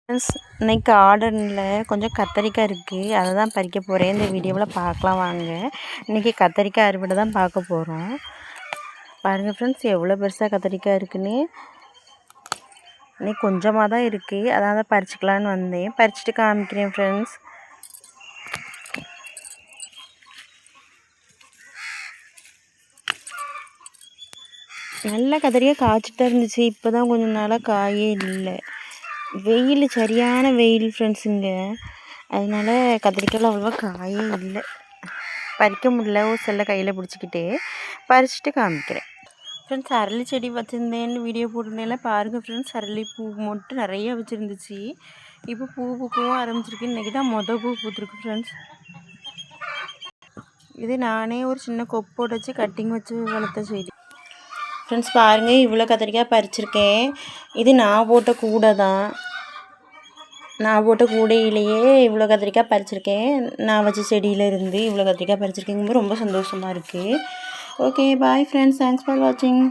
Friends, இன்னைக்கு கார்டனில் கொஞ்சம் கத்தரிக்காய் இருக்குது. அதை தான் பறிக்க போகிறேன். இந்த வீடியோவில் பார்க்கலாம் வாங்க. இன்றைக்கி கத்தரிக்காய் அறுவடை தான் பார்க்க போகிறோம். பாருங்கள் ஃப்ரெண்ட்ஸ், எவ்வளோ பெருசாக கத்தரிக்காய் இருக்குன்னு. இன்னைக்கு கொஞ்சமாக தான் இருக்குது. அதான் தான் பறிச்சுக்கலான்னு வந்தேன். பறிச்சுட்டு காமிக்கிறேன் ஃப்ரெண்ட்ஸ். நல்ல கத்தரிக்காய் காய்ச்சிட்டு தான் இருந்துச்சு. இப்போ தான் கொஞ்சம் நாளாக காயே இல்லை. வெயில் சரியான வெயில் ஃப்ரெண்ட்ஸுங்க. அதனால கத்திரிக்காயில் அவ்வளோவா காயே இல்லை. பறிக்க முடியல. ஒரு செல்லை கையில் பிடிச்சிக்கிட்டு பறிச்சுட்டு காமிக்கிறேன் ஃப்ரெண்ட்ஸ். அரளி செடி வச்சுருந்தேன்னு வீடியோ போட்டிருந்தேன்ல, பாருங்கள் ஃப்ரெண்ட்ஸ். அரளி பூ மட்டும் நிறைய வச்சுருந்துச்சு. இப்போ பூ பூக்கவும் ஆரம்பிச்சிருக்கு. இன்றைக்கி தான் பூ பூத்துருக்கு ஃப்ரெண்ட்ஸ். இது நானே ஒரு சின்ன கொப்போடு வச்சு கட்டிங் வச்சு வளர்த்த செடி ஃப்ரெண்ட்ஸ். பாருங்கள், இவ்வளோ கத்திரிக்காய் பறிச்சிருக்கேன். இது நான் போட்ட கூடை தான். நான் போட்ட கூடையிலேயே இவ்வளோ கத்திரிக்காய் பறிச்சிருக்கேன். நான் வச்ச செடியிலேருந்து இவ்வளோ கத்திரிக்காய் பறிச்சிருக்கேங்கும்போது ரொம்ப சந்தோஷமாக இருக்குது. Okay, bye friends. Thanks for வாட்சிங்.